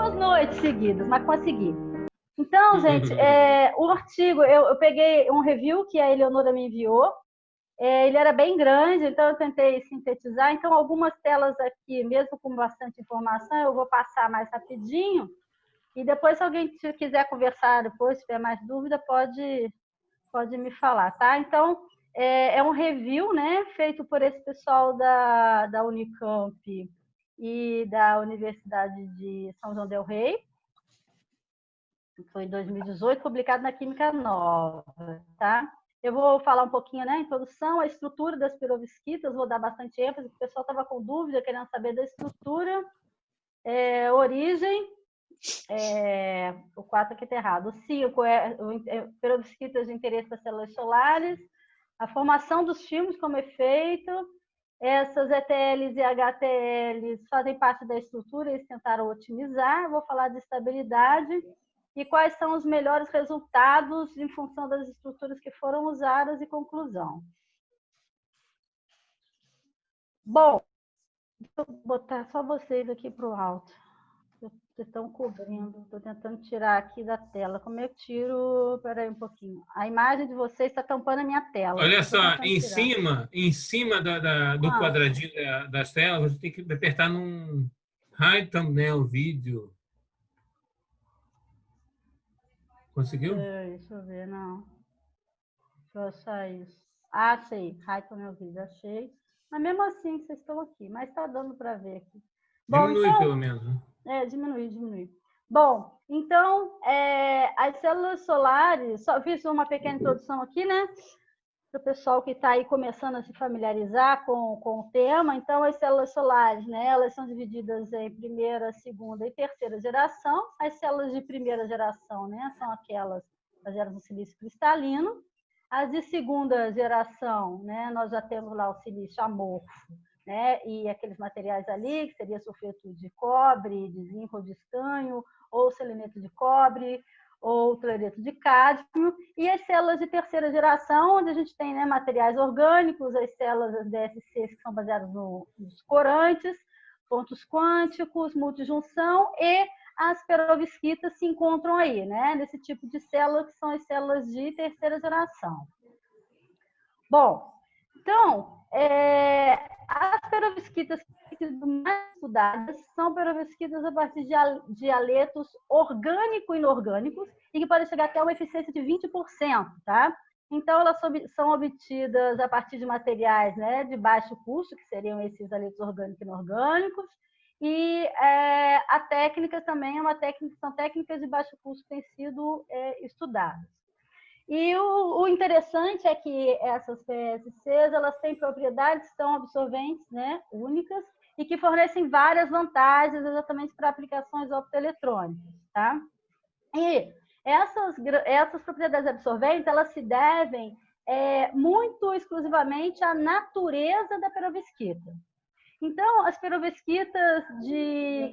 2 noites seguidas, mas consegui. Então, gente, o artigo, eu peguei um review que a Eleonora me enviou, ele era bem grande, então eu tentei sintetizar. Então, algumas telas aqui, mesmo com bastante informação, eu vou passar mais rapidinho. E depois, se alguém quiser conversar depois, se tiver mais dúvida, pode me falar, tá? Então, é um review, né, feito por esse pessoal da Unicamp e da Universidade de São João del Rei. Foi em 2018, publicado na Química Nova, tá? Eu vou falar um pouquinho, né, introdução, a estrutura das perovskitas, vou dar bastante ênfase, porque o pessoal estava com dúvida, querendo saber da estrutura, origem, o 4 aqui está errado, o 5 perovskitas de interesse das células solares, a formação dos filmes como efeito, essas ETLs e HTLs fazem parte da estrutura, eles tentaram otimizar, vou falar de estabilidade, e quais são os melhores resultados em função das estruturas que foram usadas e conclusão. Bom, vou botar só vocês aqui para o alto. Vocês estão cobrindo, estou tentando tirar aqui da tela. Como eu tiro? Espera aí um pouquinho. A imagem de vocês está tampando a minha tela. Olha só, em cima do quadradinho das telas, você tem que apertar num Hide Thumbnail Video. Conseguiu? Deixa eu ver, não. Deixa eu achar isso. Ah, achei. Hide meu vídeo, achei. Mas mesmo assim, vocês estão aqui. Mas está dando para ver aqui. Bom, diminui, então, pelo menos. Né? Diminui. Bom, então, as células solares, só fiz uma pequena introdução aqui, né? Para o pessoal que está aí começando a se familiarizar com o tema. Então, as células solares, né, elas são divididas em primeira, segunda e terceira geração. As células de primeira geração, né, são aquelas baseadas no silício cristalino. As de segunda geração, né, nós já temos lá o silício amorfo, né, e aqueles materiais ali, que seria sulfeto de cobre, de zinco ou de estanho, ou seleneto de cobre, ou cloreto de cádmio, e as células de terceira geração, onde a gente tem, né, materiais orgânicos, as células das DSCs, que são baseadas nos corantes, pontos quânticos, multijunção, e as perovskitas se encontram aí, né, nesse tipo de célula, que são as células de terceira geração. Bom, então, as perovskitas mais estudadas são perovskitas a partir de aletos orgânico-inorgânicos e que podem chegar até uma eficiência de 20%, tá? Então, elas são obtidas a partir de materiais, né, de baixo custo, que seriam esses aletos orgânico-inorgânicos, e a técnica também são técnicas de baixo custo que têm sido estudadas. E o interessante é que essas PSCs, elas têm propriedades que são absorventes, né, únicas, e que fornecem várias vantagens exatamente para aplicações optoeletrônicas, tá? E essas propriedades absorventes, elas se devem muito exclusivamente à natureza da perovskita. Então, as perovskitas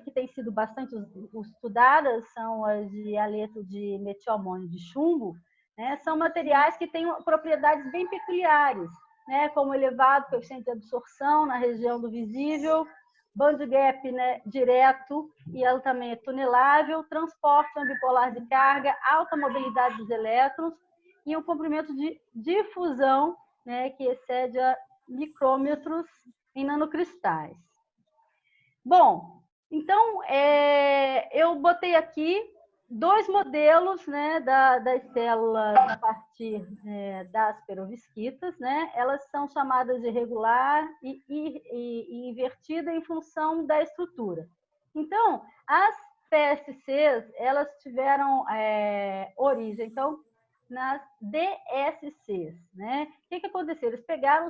que têm sido bastante estudadas são as de aleto de metilmônio de chumbo, né? São materiais que têm propriedades bem peculiares, né? Como elevado coeficiente de absorção na região do visível, band gap, né, direto e altamente tunelável, transporte ambipolar de carga, alta mobilidade dos elétrons e um comprimento de difusão, né, que excede a micrômetros em nanocristais. Bom, então, eu botei aqui 2 modelos, né, das células a partir das perovskitas, né? Elas são chamadas de regular e invertida em função da estrutura. Então, as PSCs, elas tiveram origem, então, nas DSCs, né? O que aconteceu? Eles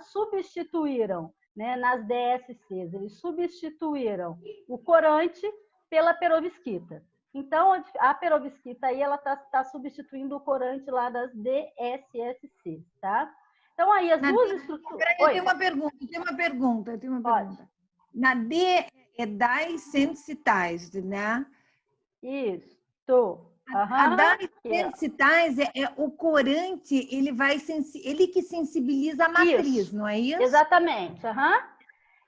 substituíram, né, nas DSCs, eles substituíram o corante pela perovskita. Então, a perovskita aí, ela está substituindo o corante lá das DSSCs, tá? Então, aí as duas estruturas... Eu tenho uma pergunta. Pode. Na D é dye-sensitized, né? Isso. A dye-sensitized é o corante, ele que sensibiliza a matriz, isso. Não é isso? Exatamente.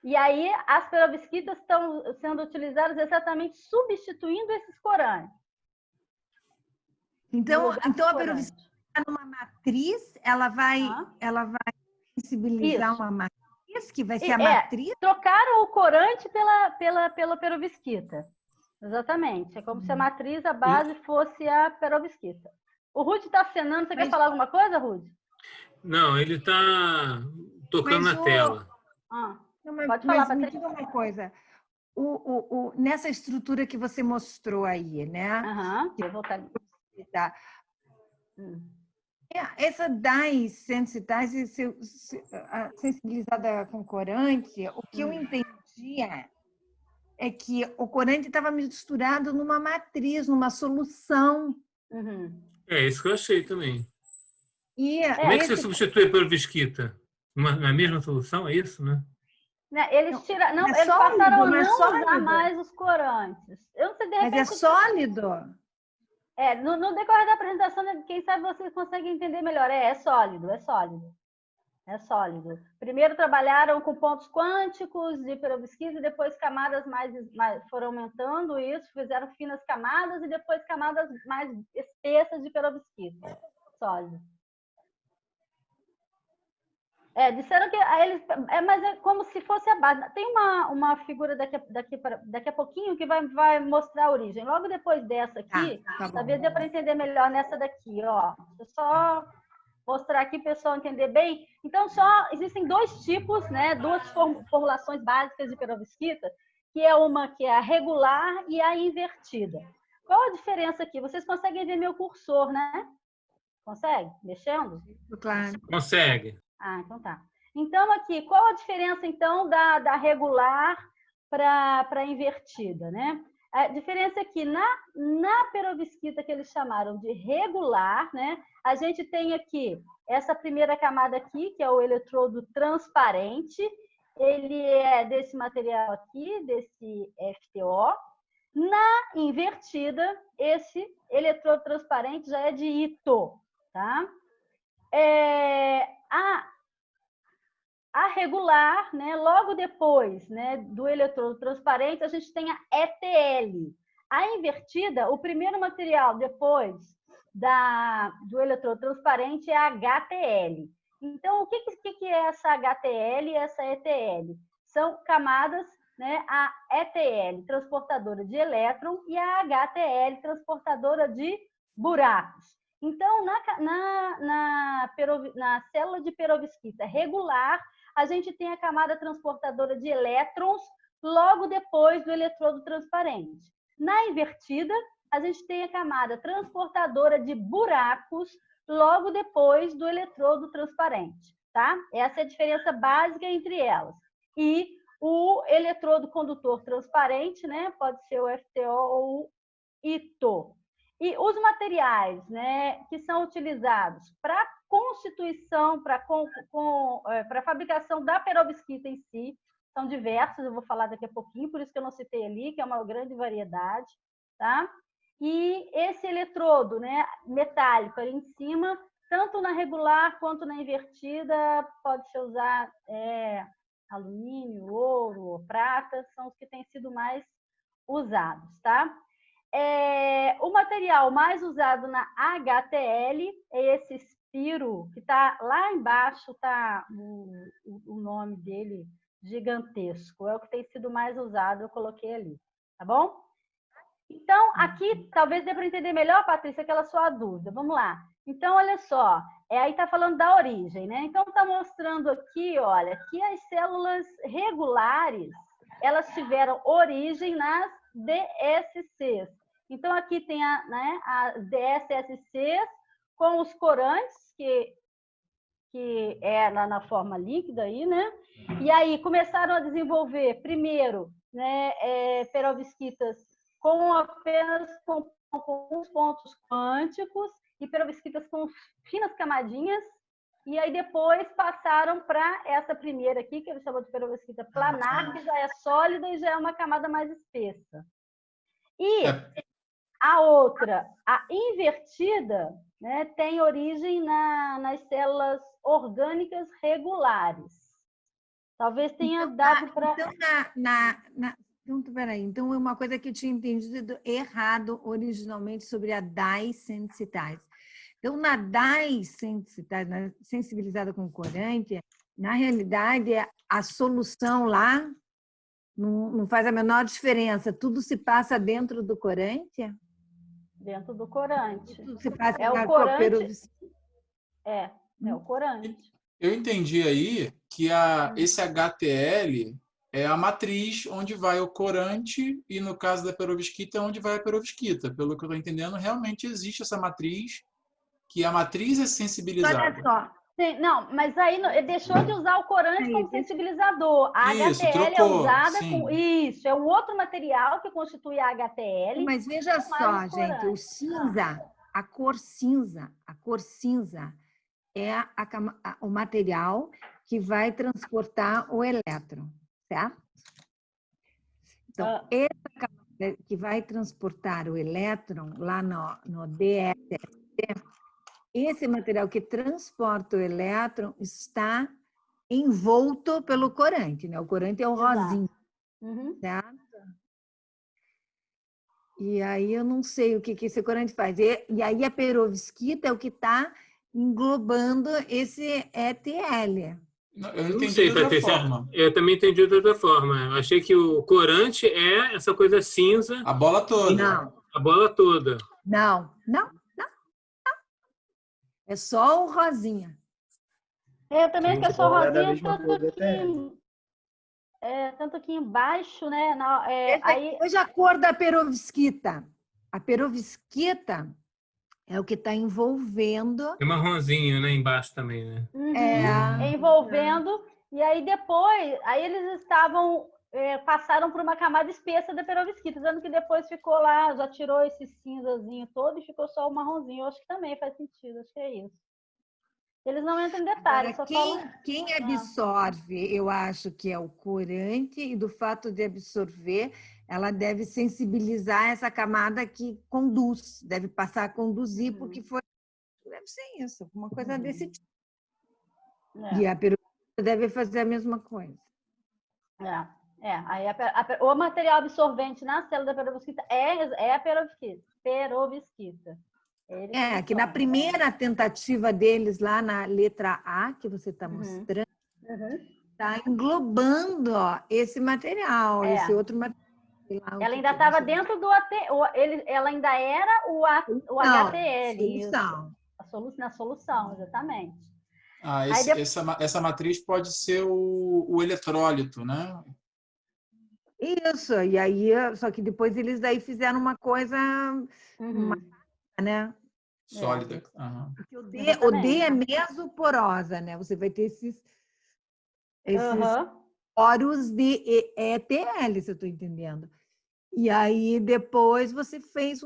E aí as perovskitas estão sendo utilizadas exatamente substituindo esses corantes. Então a perovskita numa matriz, ela vai sensibilizar uma matriz, que vai ser a matriz? Trocaram o corante pela perovskita. Exatamente. É como se a matriz, a base, fosse a perovskita. O Rudy está acenando. Você quer falar alguma coisa, Rudy? Não, ele está tocando na tela. Pode falar, Patrícia. Me diga uma coisa. Nessa estrutura que você mostrou aí, né? Eu vou voltar. Essa DAI sensitized sensibilizada com corante, o que eu entendia é que o corante estava misturado numa matriz, numa solução. É isso que eu achei também. E como é que você substitui a perovskita? Na mesma solução, é isso, né? Eles passaram a não usar mais os corantes. Eu não sei, de repente, mas é sólido? No decorrer da apresentação, quem sabe vocês conseguem entender melhor. É sólido. É sólido. Primeiro trabalharam com pontos quânticos de perovskita e depois camadas mais foram aumentando isso, fizeram finas camadas e depois camadas mais espessas de perovskita. Sólido. Disseram que eles, mas é como se fosse a base. Tem uma figura daqui a pouquinho que vai mostrar a origem. Logo depois dessa aqui, talvez dê para entender melhor nessa daqui, ó. Deixa eu só mostrar aqui para o pessoal entender bem. Então, existem dois tipos, né? Duas formulações básicas de perovskita, que é uma que é a regular e a invertida. Qual a diferença aqui? Vocês conseguem ver meu cursor, né? Consegue? Mexendo? Claro. Consegue. Então tá. Então, aqui, qual a diferença, então, da regular para a invertida, né? A diferença é que na perovskita que eles chamaram de regular, né? A gente tem aqui essa primeira camada aqui, que é o eletrodo transparente. Ele é desse material aqui, desse FTO. Na invertida, esse eletrodo transparente já é de Ito, tá? A regular, né, logo depois, né, do eletrodo transparente, a gente tem a ETL. A invertida, o primeiro material depois do eletrodo transparente é a HTL. Então, o que é essa HTL e essa ETL? São camadas, né, a ETL, transportadora de elétron, e a HTL, transportadora de buracos. Então, na célula de perovskita regular, a gente tem a camada transportadora de elétrons logo depois do eletrodo transparente. Na invertida, a gente tem a camada transportadora de buracos logo depois do eletrodo transparente, tá? Essa é a diferença básica entre elas. E o eletrodo condutor transparente, né, pode ser o FTO ou o ITO. E os materiais, né, que são utilizados para constituição, para a fabricação da perovskita em si, são diversos, eu vou falar daqui a pouquinho, por isso que eu não citei ali, que é uma grande variedade, tá? E esse eletrodo, né, metálico ali em cima, tanto na regular quanto na invertida, pode-se usar alumínio, ouro, prata, são os que têm sido mais usados, tá? O material mais usado na HTL é esse Spiro, que está lá embaixo, está o nome dele gigantesco. É o que tem sido mais usado, eu coloquei ali, tá bom? Então, aqui, talvez dê para entender melhor, Patrícia, aquela sua dúvida. Vamos lá. Então, olha só, aí está falando da origem, né? Então, está mostrando aqui, olha, que as células regulares, elas tiveram origem nas DSCs. Então, aqui tem as DSSCs com os corantes, que é na forma líquida aí, né? E aí começaram a desenvolver, primeiro, né, perovskitas apenas com os pontos quânticos e perovskitas com finas camadinhas. E aí depois passaram para essa primeira aqui, que eles chamam de perovskita planar, que já é sólida e já é uma camada mais espessa. E a outra, a invertida, né, tem origem nas células orgânicas regulares. Talvez tenha dado para... Então, peraí. Então, é uma coisa que eu tinha entendido errado originalmente sobre a DAI sensitized. Então, na DAI sensitized, na sensibilizada com corante, na realidade, a solução lá não faz a menor diferença. Tudo se passa dentro do corante? Dentro do corante. Tudo se passa É o corante. É o corante. Eu entendi aí que esse HTL é a matriz onde vai o corante e, no caso da perovskita, é onde vai a perovskita. Pelo que eu estou entendendo, realmente existe essa matriz, que a matriz é sensibilizada. Olha só. Sim, não, mas aí ele deixou de usar o corante como sensibilizador. A Isso, HTL trocou, é usada sim. com... Isso, é um outro material que constitui a HTL. Mas veja só, gente, o cinza, a cor cinza é o material que vai transportar o elétron, certo? Então, essa camada que vai transportar o elétron lá no DSSP, esse material que transporta o elétron está envolto pelo corante, né? O corante é o rosinho, certo? E aí eu não sei o que esse corante faz. E aí a perovskita é o que está englobando esse ETL. Eu entendi de outra forma. Eu também entendi de outra forma. Eu achei que o corante é essa coisa cinza. A bola toda. Não. A bola toda. Não. É só o rosinha. Eu também acho que é só rosinha, tanto que embaixo, né? Veja a cor da perovskita. A perovskita é o que está envolvendo. É marronzinho, né? Embaixo também, né? Envolvendo. E aí depois, eles passaram por uma camada espessa da perovskita, dizendo que depois ficou lá, já tirou esse cinzazinho todo e ficou só o marronzinho. Eu acho que também faz sentido, acho que é isso. Eles não entram em detalhes. Agora, quem absorve, eu acho que é o corante, e do fato de absorver, ela deve sensibilizar essa camada que conduz, deve passar a conduzir, porque deve ser isso, uma coisa desse tipo. E a perovskita deve fazer a mesma coisa. Aí o material absorvente na célula da perovskita é a perovskita. Que na primeira tentativa deles, lá na letra A, que você está mostrando, está englobando esse material, esse outro material. Ela ainda estava dentro do ela ainda era o HTL. Na solução, exatamente. Essa matriz pode ser o eletrólito, né? Isso, e aí, só que depois eles daí fizeram uma coisa, né? Sólida. Porque o D é mesoporosa, né? Você vai ter esses poros de ETL, se eu estou entendendo. E aí depois você fez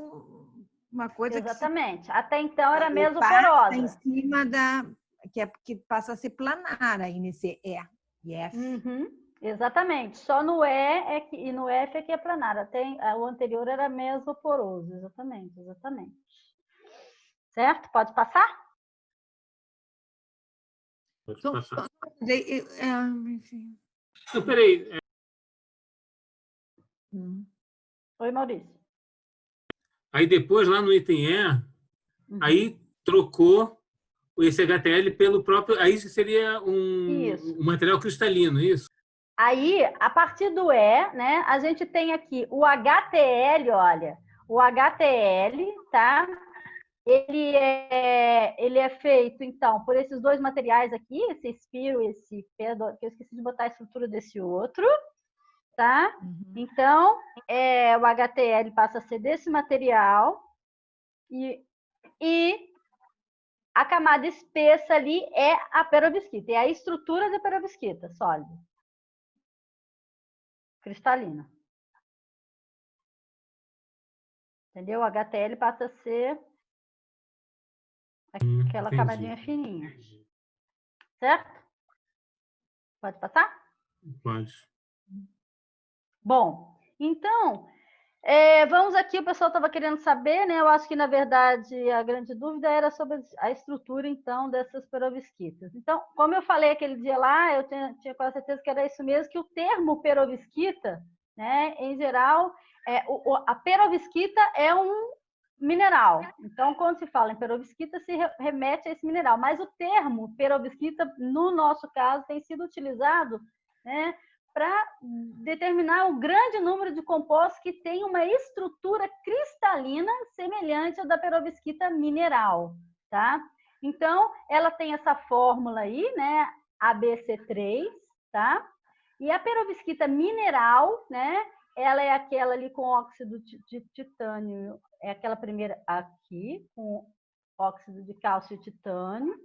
uma coisa exatamente. Até então era mesoporosa. Em cima que passa a ser planar aí nesse E e F. Exatamente. Só no e no F é que é planar. O anterior era mesoporoso. Exatamente. Certo? Pode passar? Pode passar. Enfim. Peraí. Oi, Maurício. Aí depois, lá no item E, aí trocou esse HTL pelo próprio... Aí seria um material cristalino, isso? Aí, a partir do E, né, a gente tem aqui o HTL, olha. O HTL, tá? Ele é feito, então, por esses dois materiais aqui, esse espiro e esse pedro, que eu esqueci de botar a estrutura desse outro, tá? Então, o HTL passa a ser desse material e a camada espessa ali é a perovskita, é a estrutura da perovskita, sólida, cristalina. Entendeu? O HTL passa a ser aquela camadinha fininha. Certo? Pode passar? Pode. Bom, então, Vamos aqui, o pessoal estava querendo saber, né? Eu acho que, na verdade, a grande dúvida era sobre a estrutura, então, dessas perovskitas. Então, como eu falei aquele dia lá, eu tinha quase certeza que era isso mesmo, que o termo perovskita, né, em geral, a perovskita é um mineral. Então, quando se fala em perovskita, se remete a esse mineral. Mas o termo perovskita, no nosso caso, tem sido utilizado, né, para determinar o grande número de compostos que tem uma estrutura cristalina semelhante à da perovskita mineral, tá? Então, ela tem essa fórmula aí, né, ABC3, tá? E a perovskita mineral, né, ela é aquela ali com óxido de titânio, é aquela primeira aqui, com óxido de cálcio e titânio.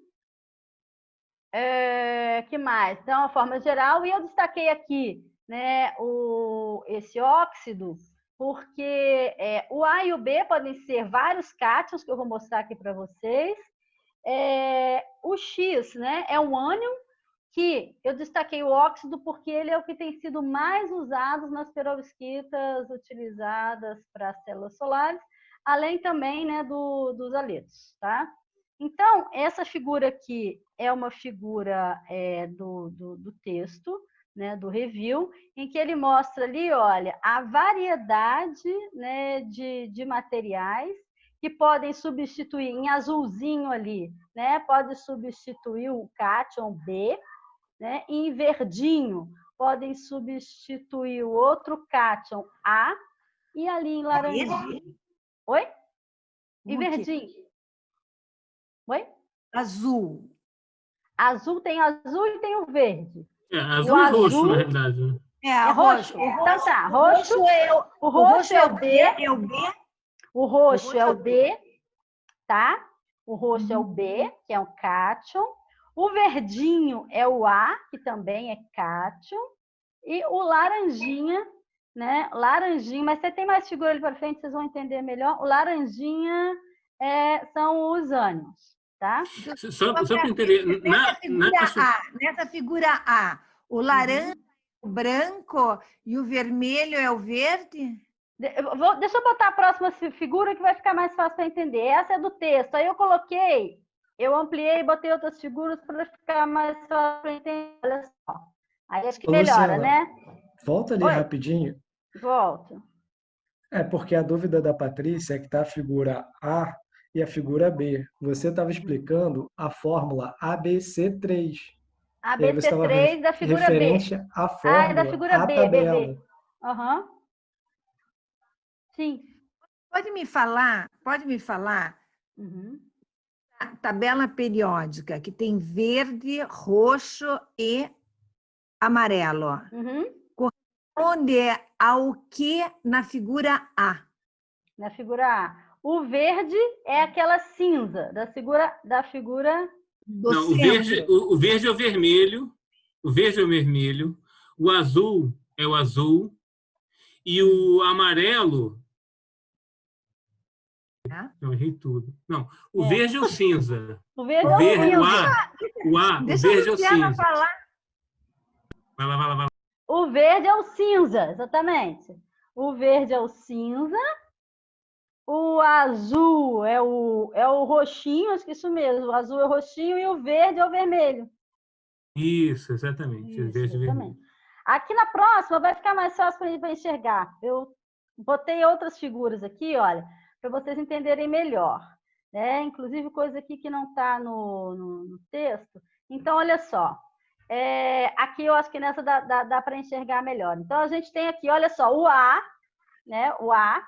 Que mais? Então, a forma geral, e eu destaquei aqui, né, esse óxido, porque o A e o B podem ser vários cátions, que eu vou mostrar aqui para vocês. O X, né, é um ânion, que eu destaquei o óxido porque ele é o que tem sido mais usado nas perovskitas utilizadas para células solares, além também, né, dos aletos, tá? Então, essa figura aqui é uma figura do texto, né, do review, em que ele mostra ali, olha, a variedade, né, de materiais que podem substituir, em azulzinho ali, né, pode substituir o cátion B, né, e em verdinho podem substituir o outro cátion A, e ali em laranjinha... Oi? E verdinho. Oi? Azul. Azul tem azul e tem o verde. Azul e roxo, na realidade. Roxo? Então tá, roxo. O roxo é o B. O roxo é o D, tá? O roxo é o B, que é um cátion. O verdinho é o A, que também é cátion. E o laranjinha, né? Laranjinha, mas você tem mais figura ali para frente, vocês vão entender melhor. O laranjinha são os ânions. Tá? Só para entender, nessa figura A, o laranja é o branco e o vermelho é o verde? Deixa eu botar a próxima figura que vai ficar mais fácil para entender. Essa é do texto. Aí eu ampliei e botei outras figuras para ficar mais fácil para entender. Olha só. Aí acho que melhora, Luciana, né? Volta ali rapidinho. Volto. Porque a dúvida da Patrícia é que está a figura A e a figura B. Você estava explicando a fórmula ABC3. ABC3 da figura referente B. à fórmula, é da figura B, tabela. Uhum. Sim. Pode me falar a tabela periódica, que tem verde, roxo e amarelo. Corresponde ao que na figura A? Na figura A. O verde é aquela cinza da figura Não, o verde é o vermelho. O verde é o vermelho. O azul é o azul. E o amarelo... Eu errei tudo. Não, o verde é o cinza. O verde é o cinza. O verde é o cinza. Falar. Vai lá. O verde é o cinza, exatamente. O verde é o cinza. O azul é o roxinho, acho que isso mesmo. O azul é o roxinho e o verde é o vermelho. Isso, exatamente. Isso, verde e vermelho. Aqui na próxima vai ficar mais fácil para enxergar. Eu botei outras figuras aqui, olha, para vocês entenderem melhor. Né? Inclusive coisa aqui que não está no texto. Então, olha só. Aqui eu acho que nessa dá para enxergar melhor. Então, a gente tem aqui, olha só, o A, né? O A,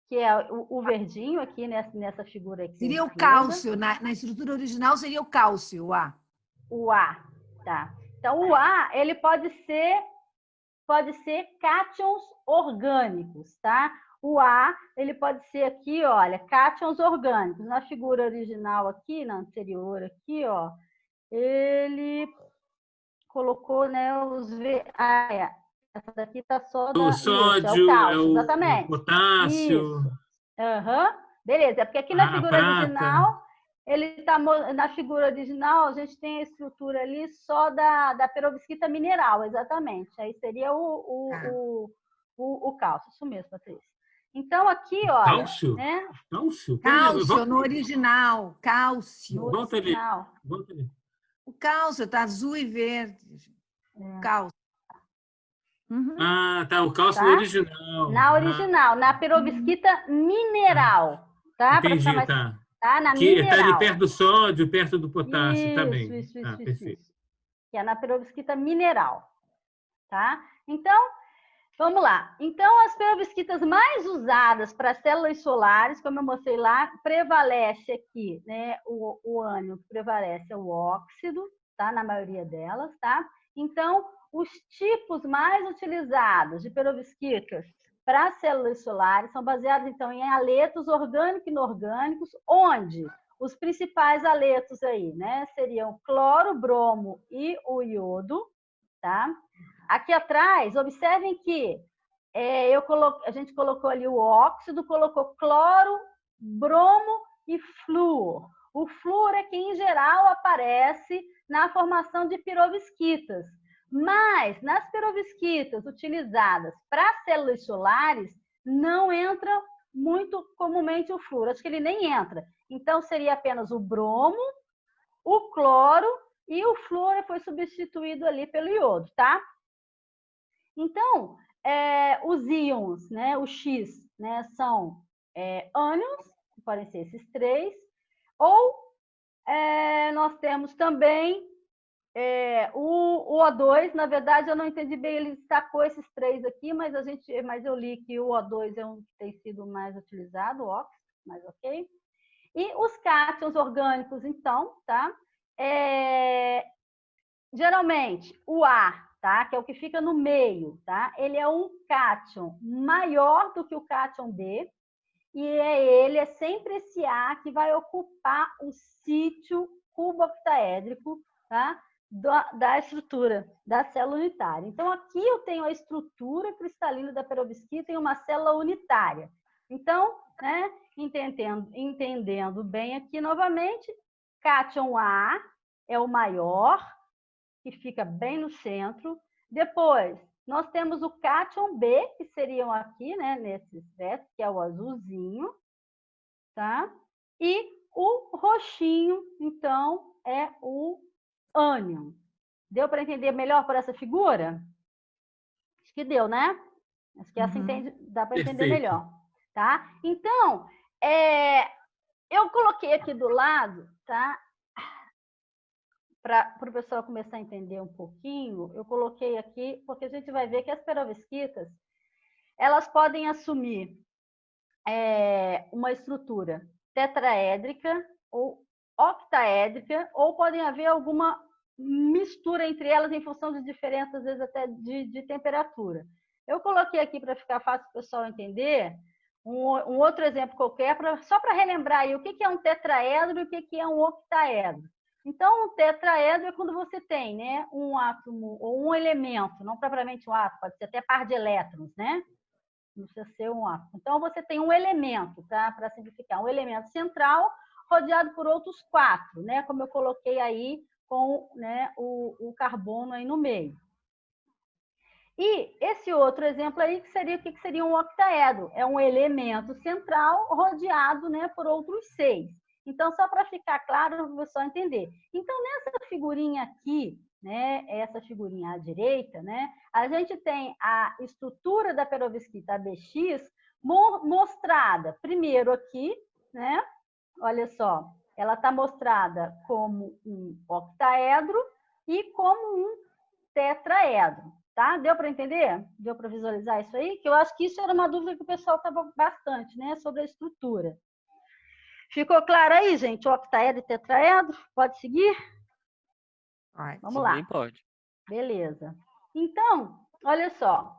que é o verdinho aqui nessa figura aqui. Seria o cálcio, na estrutura original seria o cálcio, o A. O A, tá. Então, o A, ele pode ser cátions orgânicos, tá? O A, ele pode ser aqui, olha, cátions orgânicos. Na figura original aqui, na anterior aqui, ó, ele colocou, né, essa daqui tá só o sódio, exatamente. O potássio. Beleza, é porque aqui na figura original, ele tá na figura original, a gente tem a estrutura ali só da perovskita mineral, exatamente. Aí seria o o cálcio. Isso mesmo, Patrícia. Então, aqui, olha... Cálcio? Né? Cálcio? Cálcio, no original. Cálcio. Volta ali. Volta ali. O cálcio está azul e verde. Cálcio. Uhum. Ah, tá. O cálcio no original. Na original, na perovskita mineral. Tá? Entendi, mais... tá. Na que mineral. Está ali perto do sódio, perto do potássio também. Isso. Que é na perovskita mineral. Tá? Então, vamos lá. Então, as perovskitas mais usadas para células solares, como eu mostrei lá, prevalece aqui, né? O ânion que prevalece é o óxido, tá? Na maioria delas, tá? Então, os tipos mais utilizados de perovskitas para células solares são baseados, então, em aletos orgânicos e inorgânicos, onde os principais aletos aí, né? Seriam cloro, bromo e o iodo, tá? Aqui atrás, observem que a gente colocou ali o óxido, colocou cloro, bromo e flúor. O flúor é que, em geral, aparece na formação de perovskitas. Mas, nas perovskitas utilizadas para células solares, não entra muito comumente o flúor. Acho que ele nem entra. Então, seria apenas o bromo, o cloro e o flúor foi substituído ali pelo iodo, tá? Então, os íons, né, o X, né, são ânions, que podem ser esses três, ou nós temos também o O2. Na verdade, eu não entendi bem, ele destacou esses três aqui, mas eu li que o O2 é um que tem sido mais utilizado, o óxido, mas ok. E os cátions orgânicos, então, tá? Geralmente, o A, tá? Que é o que fica no meio, tá? Ele é um cátion maior do que o cátion B, e ele é sempre esse A que vai ocupar o sítio cuboctaédrico, tá? Da estrutura da célula unitária. Então, aqui eu tenho a estrutura cristalina da perovskita em uma célula unitária. Então, né, entendendo bem aqui novamente, cátion A é o maior, que fica bem no centro. Depois, nós temos o cátion B, que seriam aqui, né, nesses versos, que é o azulzinho, tá? E o roxinho, então, é o ânion. Deu para entender melhor por essa figura? Acho que deu, né? Acho que essa dá para entender melhor, tá? Então, eu coloquei aqui do lado, tá? Para o pessoal começar a entender um pouquinho, eu coloquei aqui, porque a gente vai ver que as perovskitas, elas podem assumir uma estrutura tetraédrica ou octaédrica, ou podem haver alguma mistura entre elas em função de diferenças, às vezes até de temperatura. Eu coloquei aqui para ficar fácil para o pessoal entender um outro exemplo qualquer, só para relembrar aí o que é um tetraedro e o que é um octaedro. Então, um tetraedro é quando você tem, né, um átomo ou um elemento, não propriamente um átomo, pode ser até par de elétrons, né? Não precisa ser um átomo. Então, você tem um elemento, tá? Para simplificar, um elemento central rodeado por outros 4, né? Como eu coloquei aí com, né, o carbono aí no meio. E esse outro exemplo aí, que seria um octaedro? É um elemento central rodeado, né, por outros 6. Então, só para ficar claro, para o pessoal entender. Então, nessa figurinha aqui, né, essa figurinha à direita, né, a gente tem a estrutura da perovskita ABX mostrada primeiro aqui, né? Olha só, ela está mostrada como um octaedro e como um tetraedro, tá? Deu para entender? Deu para visualizar isso aí? Que eu acho que isso era uma dúvida que o pessoal estava bastante, né, sobre a estrutura. Ficou claro aí, gente? O octaedro e tetraedro? Pode seguir? Vamos lá. Pode. Beleza. Então, olha só.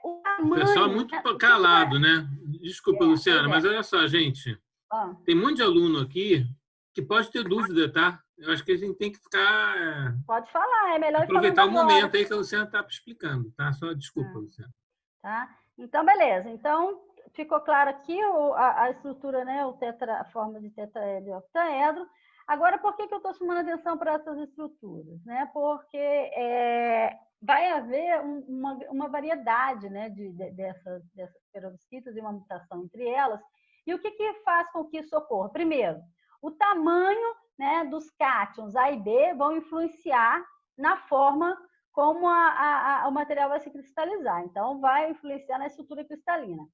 O tamanho... O pessoal muito calado, né? Desculpa, Luciana, mas olha só, gente. Tem um monte de aluno aqui que pode ter dúvida, tá? Eu acho que a gente tem que ficar... Pode falar, é melhor aproveitar o momento aí que a Luciana está explicando, tá? Só desculpa, Luciana. Tá? Então, beleza. Então, ficou claro aqui a estrutura, né? A forma de tetraedro e octaedro. Agora, por que eu estou chamando atenção para essas estruturas? Né? Porque vai haver uma variedade, né, dessas perovskitas e uma mutação entre elas. E o que faz com que isso ocorra? Primeiro, o tamanho, né, dos cátions A e B vão influenciar na forma como o material vai se cristalizar. Então, vai influenciar na estrutura cristalina.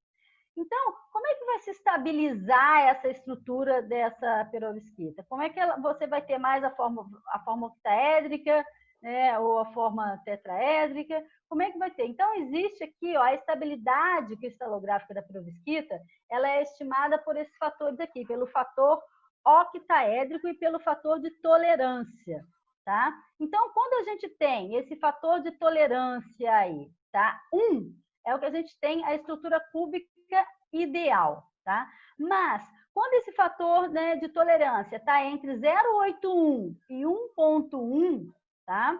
Então, como é que vai se estabilizar essa estrutura dessa perovskita? Como é que você vai ter mais a forma octaédrica, né, ou a forma tetraédrica? Como é que vai ter? Então, existe aqui, ó, a estabilidade cristalográfica da perovskita, ela é estimada por esses fatores aqui, pelo fator octaédrico e pelo fator de tolerância, tá? Então, quando a gente tem esse fator de tolerância aí, tá? 1 é o que a gente tem a estrutura cúbica ideal, tá? Mas, quando esse fator, né, de tolerância está entre 0,81 e 1,1, tá?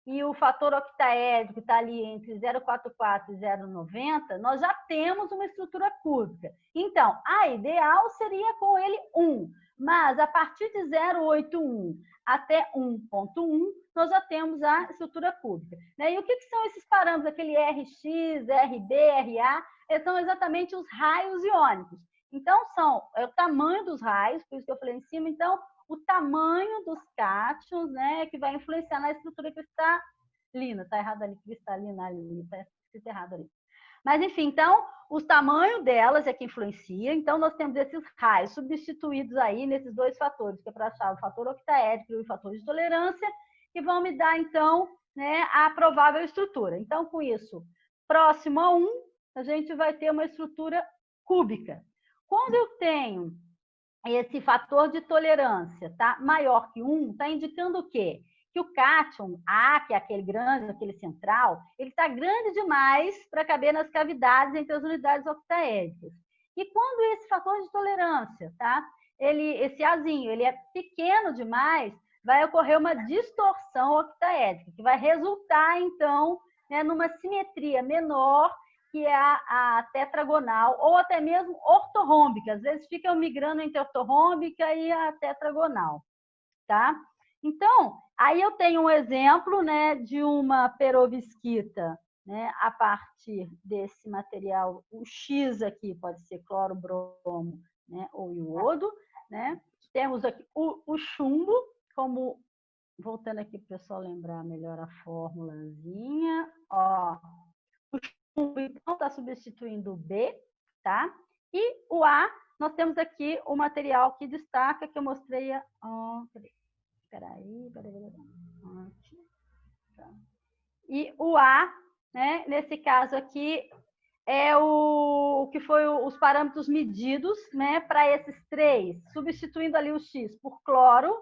E o fator octaédrico está ali entre 0,44 e 0,90, nós já temos uma estrutura cúbica. Então, a ideal seria com ele 1, mas a partir de 0,81 até 1,1, nós já temos a estrutura cúbica. Né? E o que são esses parâmetros? Aquele Rx, Rb, Ra, são exatamente os raios iônicos. Então, é o tamanho dos raios, por isso que eu falei em cima. Então, o tamanho dos cátions, né, que vai influenciar na estrutura cristalina. Está errado ali, cristalina ali, está escrito errado ali. Mas, enfim, então, o tamanho delas é que influencia. Então, nós temos esses raios substituídos aí nesses dois fatores, que é para achar o fator octaédrico e o fator de tolerância, que vão me dar, então, né, a provável estrutura. Então, com isso, próximo a 1, a gente vai ter uma estrutura cúbica. Quando eu tenho esse fator de tolerância, tá, maior que 1, está indicando o quê? Que o cátion A, que é aquele grande, aquele central, ele está grande demais para caber nas cavidades entre as unidades octaédricas. E quando esse fator de tolerância, tá, esse Azinho, ele é pequeno demais, vai ocorrer uma distorção octaédrica, que vai resultar, então, né, numa simetria menor, que é a tetragonal, ou até mesmo ortorrômbica. Às vezes ficam migrando entre a ortorrômbica e a tetragonal, tá? Então, aí eu tenho um exemplo, né, de uma perovskita, né, a partir desse material, o X aqui pode ser cloro, bromo, né, ou iodo, né? Temos aqui o chumbo, como, voltando aqui para o pessoal lembrar melhor a formulazinha, ó, o chumbo, então, está substituindo o B, tá? E o A, nós temos aqui o material que destaca, que eu mostrei. Peraí. E o A, né, nesse caso aqui, é o que foi os parâmetros medidos, né, para esses três, substituindo ali o X por cloro,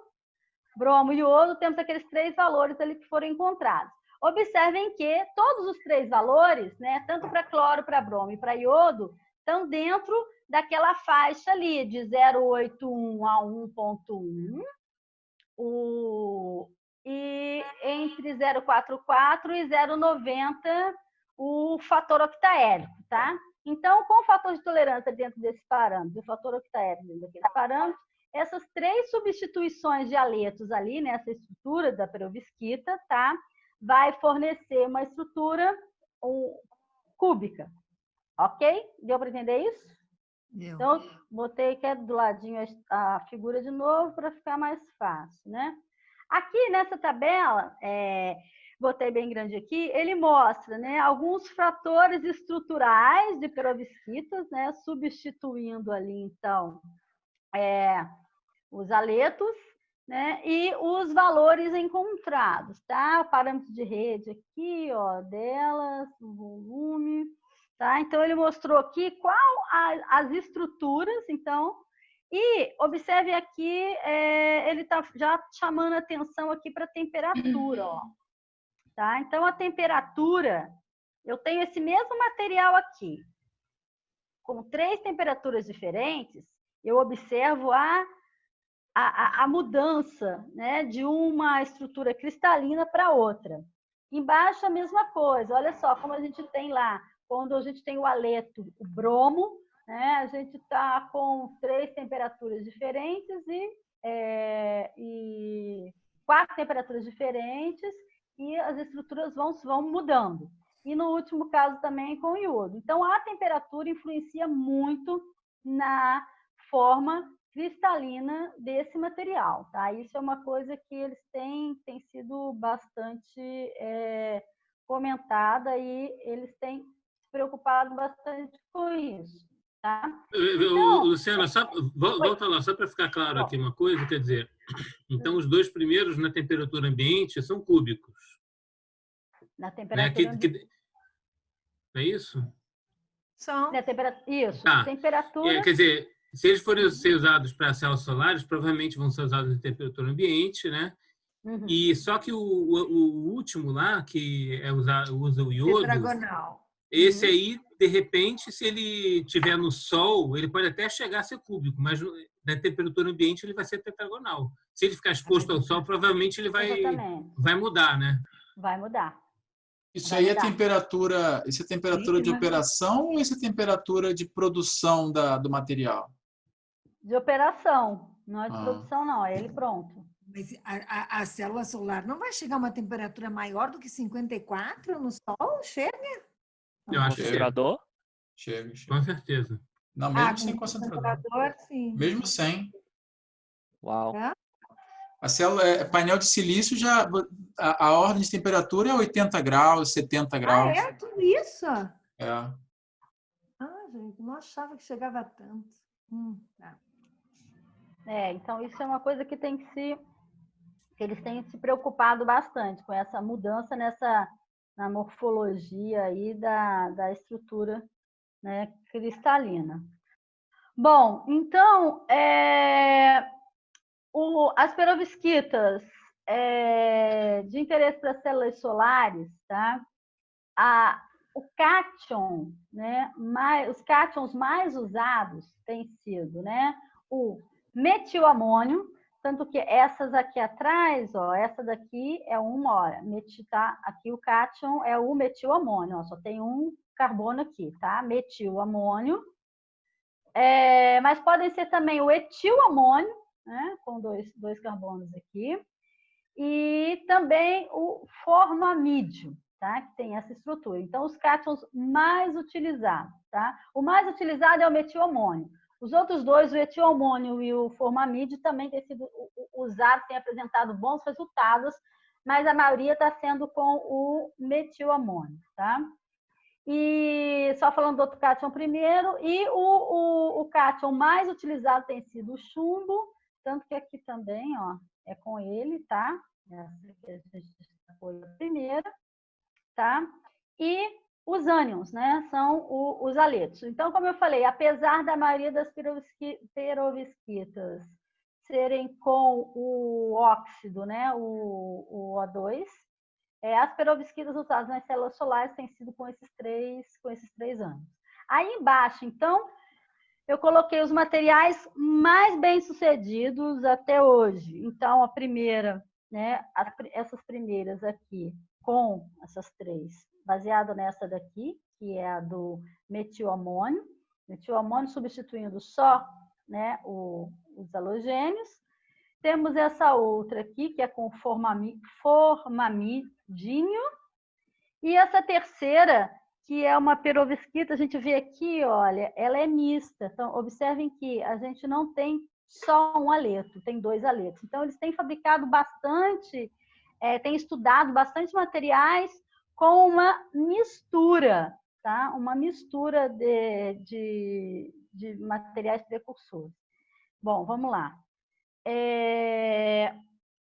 bromo e iodo, temos aqueles 3 valores ali que foram encontrados. Observem que todos os 3 valores, né, tanto para cloro, para bromo e para iodo, estão dentro daquela faixa ali de 0,81 a 1,1, e entre 0,44 e 0,90 o fator octaédrico, tá? Então, com o fator de tolerância dentro desse parâmetro, o fator octaédrico dentro daquele parâmetro, essas 3 substituições de aletos ali, nessa estrutura da perovskita, tá? Vai fornecer uma estrutura cúbica, ok? Deu para entender isso? Deu. Então, botei aqui do ladinho a figura de novo para ficar mais fácil, né? Aqui nessa tabela, botei bem grande aqui, ele mostra, né, alguns fatores estruturais de perovskitas, né, substituindo ali, então, os aletos, né, e os valores encontrados, tá? O parâmetro de rede aqui, ó, delas, o volume, tá? Então, ele mostrou aqui qual as estruturas, então, e observe aqui, ele está já chamando a atenção aqui para a temperatura, ó, tá? Então, a temperatura, eu tenho esse mesmo material aqui, com 3 temperaturas diferentes, eu observo a mudança, né, de uma estrutura cristalina para outra. Embaixo a mesma coisa, olha só como a gente tem lá, quando a gente tem o aleto, o bromo, né, a gente está com 3 temperaturas diferentes e e 4 temperaturas diferentes e as estruturas vão mudando. E no último caso também com iodo. Então, a temperatura influencia muito na forma cristalina desse material, tá? Isso é uma coisa que eles têm sido bastante comentada e eles têm se preocupado bastante com isso, tá? Então, Luciana, volta lá, só para ficar claro aqui uma coisa, quer dizer, então os 2 primeiros na temperatura ambiente são cúbicos. Na temperatura ambiente. É isso? São. Isso, tá. Temperatura... Quer dizer, se eles forem ser usados para células solares, provavelmente vão ser usados em temperatura ambiente, né? E só que o último lá, que usa o iodo, tetragonal. Esse aí, de repente, se ele estiver no sol, ele pode até chegar a ser cúbico, mas na temperatura ambiente ele vai ser tetragonal. Se ele ficar exposto ao sol, provavelmente ele vai mudar, né? Vai mudar. Isso aí é temperatura, isso é temperatura de operação ou isso é temperatura de produção do material? De operação, não é de produção, não. É ele pronto. Mas a célula solar não vai chegar a uma temperatura maior do que 54 no sol? Chega? Eu acho concentrador? Chega. Com certeza. Não, mesmo sem concentrador. Sim. Mesmo sem. Uau. A célula, painel de silício, já a ordem de temperatura é 80 graus, 70 graus. É tudo isso? Gente, não achava que chegava a tanto. Então isso é uma coisa que eles têm se preocupado bastante com essa mudança na morfologia aí da estrutura, né, cristalina. Bom, então as perovskitas de interesse para células solares, tá? O cátion, né? Os cátions mais usados têm sido, né? O metilamônio, tanto que essas aqui atrás, ó, essa daqui é uma, olha, tá? Aqui o cátion é o metilamônio, ó, só tem um carbono aqui, tá? Metilamônio. Mas podem ser também o etilamônio, né? Com dois carbonos aqui. E também o formamídio, tá? Que tem essa estrutura. Então, os cátions mais utilizados, tá? O mais utilizado é o metilamônio. Os outros dois, o etilamônio e o formamídio, também têm sido usados, têm apresentado bons resultados, mas a maioria está sendo com o metilamônio, tá? E só falando do outro cátion primeiro, e o cátion mais utilizado tem sido o chumbo, tanto que aqui também, ó, é com ele, tá? Essa aqui a gente foi a primeira, tá? E os ânions, né? São os aletos. Então, como eu falei, apesar da maioria das perovskitas serem com o óxido, né? O O2, as perovskitas usadas nas células solares têm sido com esses três ânions. Aí embaixo, então, eu coloquei os materiais mais bem-sucedidos até hoje. Então, a primeira, né? Essas primeiras aqui, com essas três, baseado nessa daqui, que é a do metilamônio. Metilamônio substituindo só, né, os halogênios. Temos essa outra aqui, que é com formamidinho. E essa terceira, que é uma perovskita, a gente vê aqui, olha, ela é mista. Então, observem que a gente não tem só um aleto, tem 2 aletos. Então, eles têm fabricado bastante, têm estudado bastante materiais com uma mistura, tá? Uma mistura de materiais precursores. Bom, vamos lá.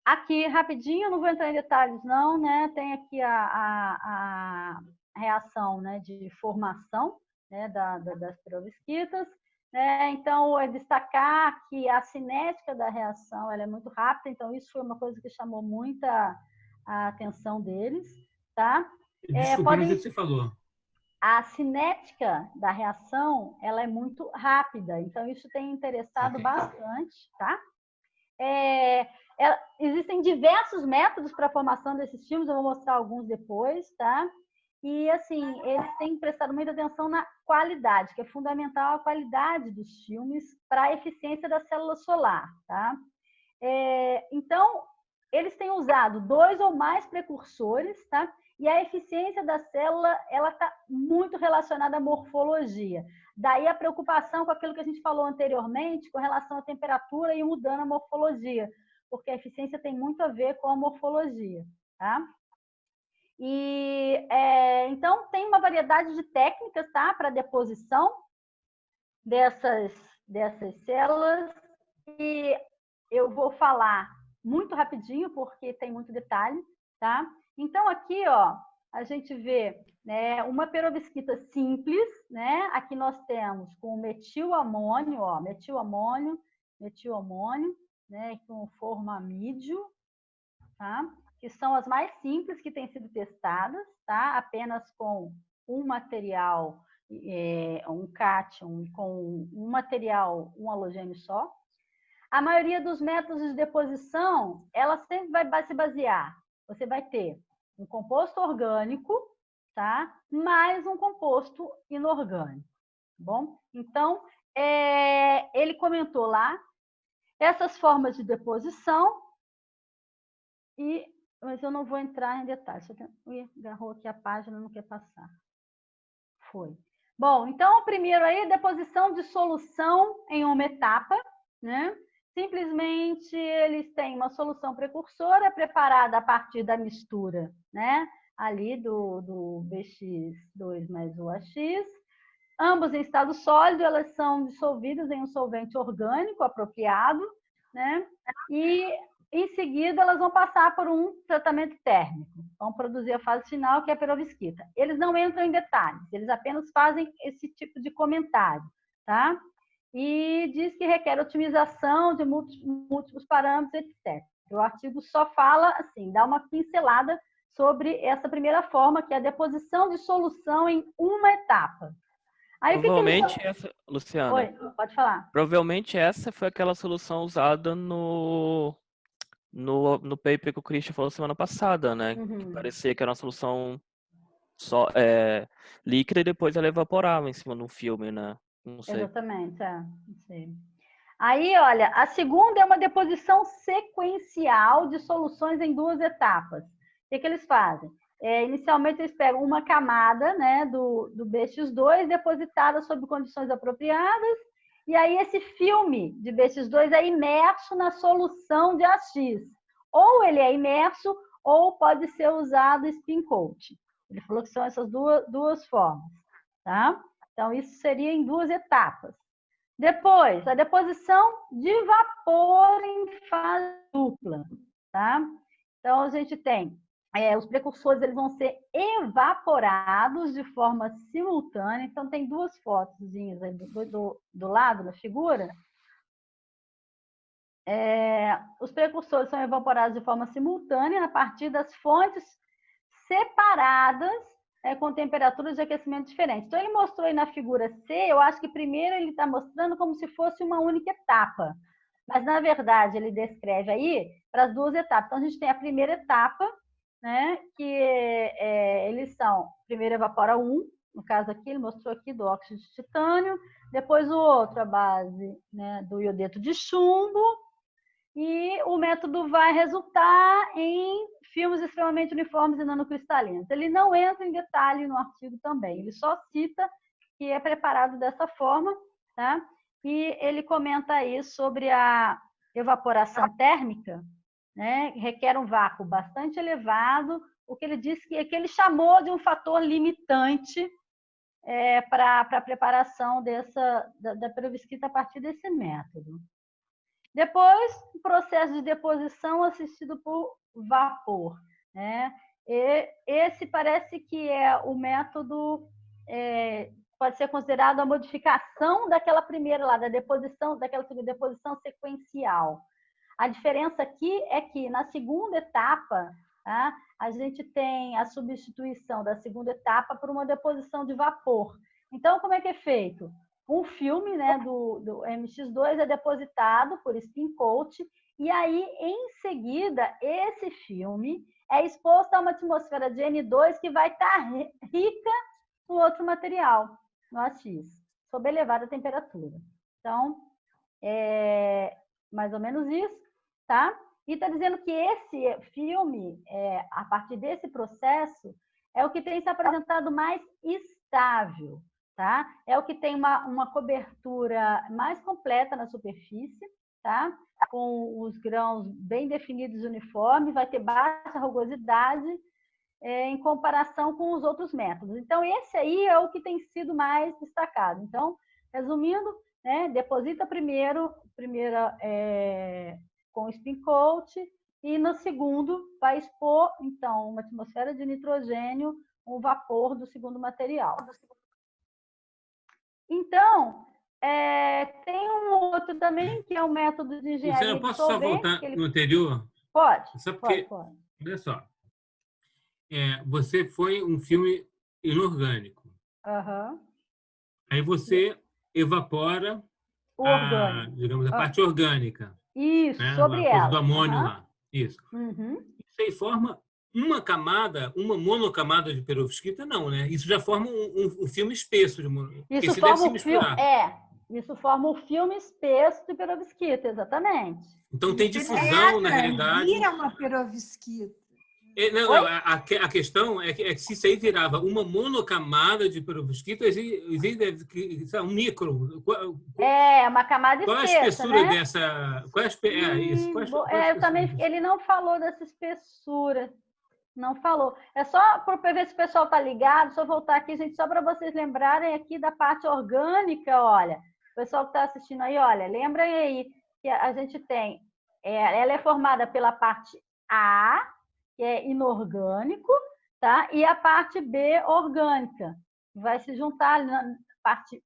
Aqui, rapidinho, não vou entrar em detalhes, não, né? Tem aqui a reação, né, de formação, né, das perovskitas. Né? Então, destacar que a cinética da reação ela é muito rápida, então isso foi uma coisa que chamou muita a atenção deles. Tá? Desculpa, não sei o que você falou. A cinética da reação ela é muito rápida, então isso tem interessado bastante. Tá? Existem diversos métodos para a formação desses filmes, eu vou mostrar alguns depois, tá? E, assim, eles têm prestado muita atenção na qualidade, que é fundamental a qualidade dos filmes para a eficiência da célula solar, tá? Então, eles têm usado 2 ou mais precursores, tá? E a eficiência da célula, ela está muito relacionada à morfologia. Daí a preocupação com aquilo que a gente falou anteriormente, com relação à temperatura e mudando a morfologia, porque a eficiência tem muito a ver com a morfologia, tá? E, então, tem uma variedade de técnicas, tá? Para deposição dessas células, e eu vou falar muito rapidinho, porque tem muito detalhe, tá? Então, aqui, ó, a gente vê, né, uma perovskita simples, né? Aqui nós temos com metilamônio, ó, metilamônio, né, com formamídio, tá? Que são as mais simples que têm sido testadas, tá? Apenas com um material, um cátion, com um material, um halogênio só. A maioria dos métodos de deposição, ela sempre vai se basear. Você vai ter um composto orgânico, tá? Mais um composto inorgânico, tá bom? Então, ele comentou lá essas formas de deposição, mas eu não vou entrar em detalhes. Agarrou aqui a página, não quer passar. Foi. Bom, então, primeiro aí, deposição de solução em uma etapa, né? Simplesmente eles têm uma solução precursora preparada a partir da mistura, né? Ali do BX2 mais o AX. Ambos em estado sólido, elas são dissolvidas em um solvente orgânico apropriado, né? E em seguida elas vão passar por um tratamento térmico. Vão produzir a fase final, que é a perovskita. Eles não entram em detalhes, eles apenas fazem esse tipo de comentário, tá? E diz que requer otimização de múltiplos parâmetros, etc. O artigo só fala, assim, dá uma pincelada sobre essa primeira forma, que é a deposição de solução em uma etapa. Aí, provavelmente essa, Luciana. Oi, pode falar. Provavelmente essa foi aquela solução usada no paper que o Christian falou semana passada, né? Uhum. Que parecia que era uma solução só líquida e depois ela evaporava em cima de um filme, né? Não sei. Exatamente, não sei. Aí, olha, a segunda é uma deposição sequencial de soluções em 2 etapas. O que eles fazem? Inicialmente, eles pegam uma camada, né, do BX2 depositada sob condições apropriadas, e aí esse filme de BX2 é imerso na solução de AX. Ou ele é imerso, ou pode ser usado spin coat. Ele falou que são essas duas formas, tá? Então, isso seria em 2 etapas. Depois, a deposição de vapor em fase dupla, tá? Então, a gente tem os precursores, eles vão ser evaporados de forma simultânea. Então, tem 2 fotozinhas aí do lado da figura. Os precursores são evaporados de forma simultânea a partir das fontes separadas com temperaturas de aquecimento diferentes. Então, ele mostrou aí na figura C, eu acho que primeiro ele está mostrando como se fosse uma única etapa. Mas, na verdade, ele descreve aí para as 2 etapas. Então, a gente tem a primeira etapa, né, que eles são, primeiro evapora no caso aqui, ele mostrou aqui do óxido de titânio, depois o outro, a base, né, do iodeto de chumbo, e o método vai resultar em filmes extremamente uniformes e nanocristalinos. Ele não entra em detalhe no artigo também, ele só cita que é preparado dessa forma, tá? E ele comenta aí sobre a evaporação térmica, né? Requer um vácuo bastante elevado, o que ele disse que ele chamou de um fator limitante para a preparação da perovskita a partir desse método. Depois, o processo de deposição assistido por vapor, né? Esse parece que é o método, pode ser considerado a modificação daquela primeira lá, daquela deposição sequencial. A diferença aqui é que na segunda etapa, tá, a gente tem a substituição da segunda etapa por uma deposição de vapor. Então, como é que é feito? Um filme, né, do MX2 é depositado por spin coat, e aí, em seguida, esse filme é exposto a uma atmosfera de N2 que vai estar rica no outro material, no AX, sob elevada temperatura. Então, mais ou menos isso. tá? E está dizendo que esse filme, a partir desse processo, é o que tem se apresentado mais estável, tá? É o que tem uma cobertura mais completa na superfície, tá? Com os grãos bem definidos e uniformes, vai ter baixa rugosidade em comparação com os outros métodos. Então, esse aí é o que tem sido mais destacado. Então, resumindo, né, deposita primeiro com o spin coat e no segundo vai expor, então, uma atmosfera de nitrogênio, um vapor do segundo material. Então, tem um outro também, que é o método de engenharia Luciana, de posso só solvente. voltar no anterior? Pode, Só porque, pode. olha só, você foi um filme inorgânico. Uhum. Aí você evapora digamos, a parte orgânica. Isso, né? sobre a coisa ela. do amônio lá. Isso. Uhum. Isso aí forma uma camada, uma monocamada de perovskita, não, né? Isso já forma um filme espesso. Isso se forma deve se misturar. Isso forma um filme espesso de perovskita, exatamente. Então tem difusão, na realidade. Vira uma perovskita. Não, a questão é que se isso aí virava uma monocamada de perovskita, existe um micro. Uma camada espessa. Qual é a espessura, né? dessa? Isso. Eu também, ele não falou dessa espessura. Não falou. É só para ver se o pessoal está ligado. Só voltar aqui, gente, só para vocês lembrarem aqui da parte orgânica. Olha, o pessoal que está assistindo aí, olha, lembrem aí que a gente tem. Ela é formada pela parte A, que é inorgânico, tá? E a parte B, orgânica. Vai se juntar na parte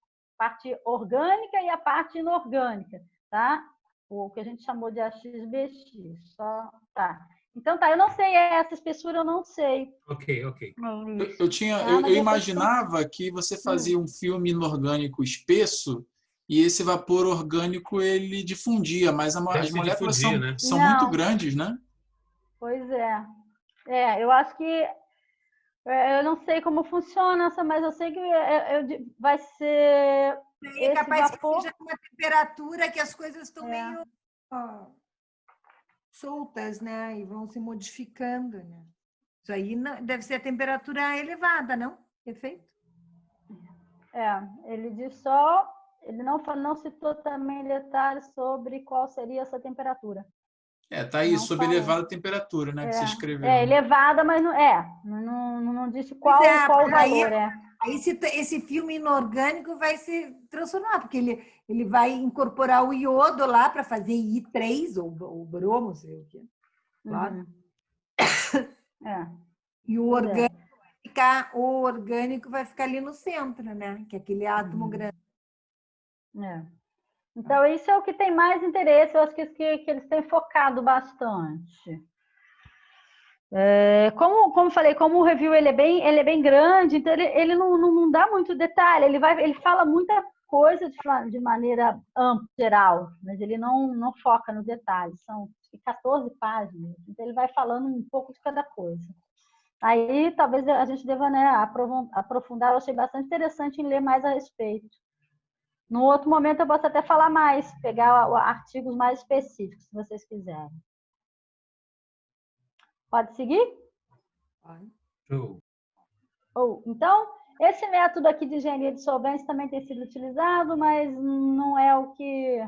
orgânica e a parte inorgânica, tá? O que a gente chamou de AXBX. Só, tá. Então tá, eu não sei essa espessura, eu não sei. Ok. Eu imaginava que você fazia um filme inorgânico espesso e esse vapor orgânico ele difundia, mas as moléculas são muito grandes, né? Pois é. Eu acho que eu não sei como funciona, mas eu sei que vai ser. É capaz vapor... que seja uma temperatura que as coisas estão meio soltas, né? E vão se modificando, né? Isso aí deve ser a temperatura elevada, não? Perfeito? Ele diz só, ele não citou também detalhes sobre qual seria essa temperatura. Tá aí, sob elevada temperatura, né? Que você escreveu. Elevada, mas não disse qual o valor. Aí esse filme inorgânico vai se transformar, porque ele vai incorporar o iodo lá para fazer I3 ou bromo, sei o quê. Claro. E o orgânico vai ficar ali no centro, né? Que é aquele átomo grande. Então, isso é o que tem mais interesse, eu acho que eles têm focado bastante. Como eu falei, como o review ele é bem grande, então ele não dá muito detalhe, ele fala muita coisa de maneira ampla, geral, mas ele não foca no detalhe, são 14 páginas, então ele vai falando um pouco de cada coisa. Aí talvez a gente deva, né, aprofundar, eu achei bastante interessante em ler mais a respeito. No outro momento eu posso até falar mais, pegar artigos mais específicos, se vocês quiserem. Pode seguir? Show. Então, esse método aqui de engenharia de solventes também tem sido utilizado, mas não é o que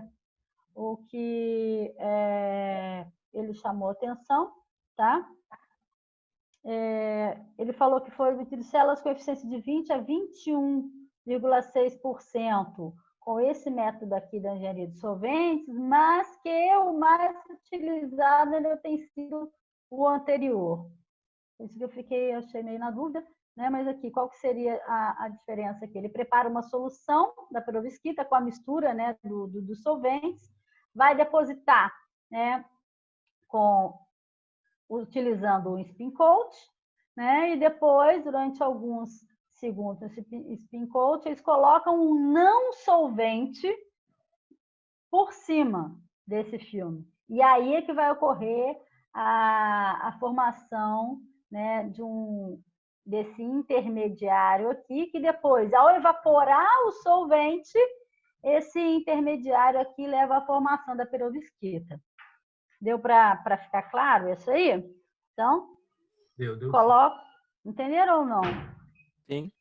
ele chamou atenção, tá? Ele falou que foram obtidas células com eficiência de 20 a 21,6% com esse método aqui da engenharia de solventes, mas que o mais utilizado ainda tem sido o anterior. Isso que eu achei meio na dúvida, né? Mas aqui, qual que seria a diferença aqui? Ele prepara uma solução da perovskita com a mistura, né, dos solventes, vai depositar, né, utilizando o spin coat, né, e depois, durante alguns segundos, esse spin coat, eles colocam um não solvente por cima desse filme. E aí é que vai ocorrer a formação, né, desse intermediário aqui, que depois, ao evaporar o solvente, esse intermediário aqui leva à formação da perovskita. Deu para ficar claro isso aí? Então, Deu. coloco. Entenderam ou não? Sim.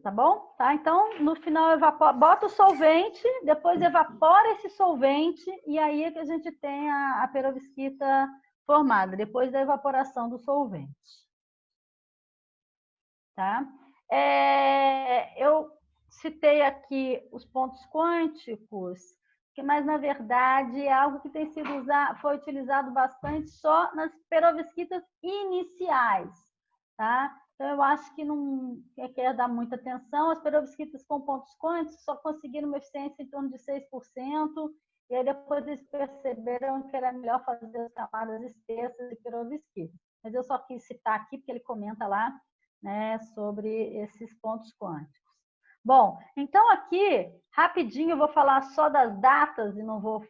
Tá bom? Tá? Então, no final, bota o solvente, depois evapora esse solvente, e aí é que a gente tem a perovskita formada, depois da evaporação do solvente. Tá? Eu citei aqui os pontos quânticos, mas, na verdade, é algo que foi utilizado bastante só nas perovskitas iniciais. Tá? Então, eu acho que não quer dar muita atenção. As perovskitas com pontos quânticos só conseguiram uma eficiência em torno de 6%, e aí depois eles perceberam que era melhor fazer as camadas espessas de perovskita. Mas eu só quis citar aqui, porque ele comenta lá, né, sobre esses pontos quânticos. Bom, então aqui, rapidinho, eu vou falar só das datas e não vou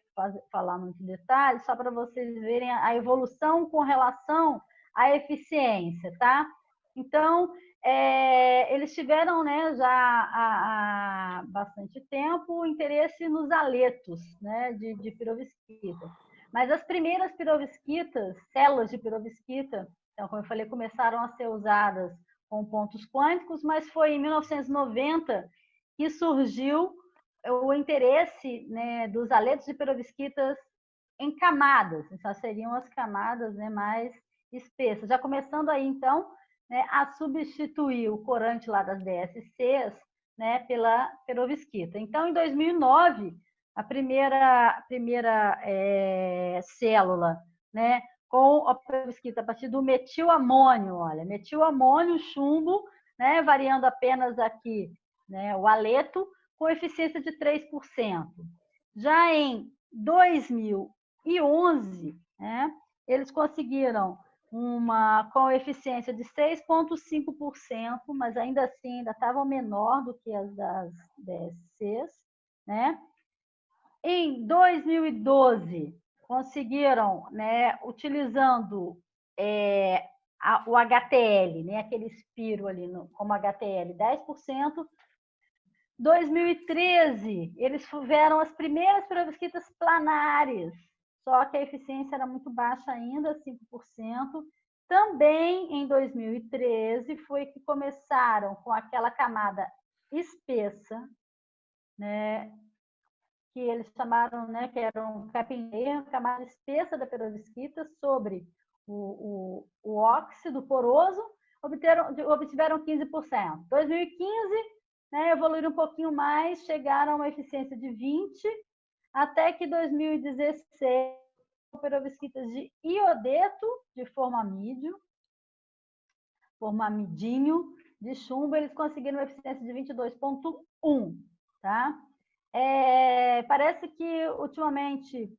falar muito detalhe, só para vocês verem a evolução com relação à eficiência, tá? Então, eles tiveram, né, já há bastante tempo o interesse nos aletos, né, de perovskita. Mas as primeiras perovskitas, células de perovskita, então, como eu falei, começaram a ser usadas com pontos quânticos, mas foi em 1990 que surgiu o interesse, né, dos aletos de perovskitas em camadas. Então, seriam as camadas, né, mais espessas. Já começando aí, então, né, a substituir o corante lá das DSCs, né, pela perovskita. Então, em 2009, a primeira célula, né, com a perovskita a partir do metilamônio, olha, metilamônio, chumbo, né, variando apenas aqui, né, o aleto, com eficiência de 3%. Já em 2011, né, eles conseguiram uma com eficiência de 6,5%, mas ainda assim ainda estava menor do que as das DSCs, né? Em 2012, conseguiram, né, utilizando o HTL, né, aquele espiro ali como HTL, 10%. 2013, eles tiveram as primeiras perovskitas planares, só que a eficiência era muito baixa ainda, 5%. Também em 2013 foi que começaram com aquela camada espessa, né, que eles chamaram, né, que era um capping layer, camada espessa da perovskita sobre o óxido poroso, obtiveram 15%. 2015, né, evoluíram um pouquinho mais, chegaram a uma eficiência de 20%, até que 2016, perovskitas de iodeto de formamidinho de chumbo, eles conseguiram uma eficiência de 22,1%, tá? Parece que ultimamente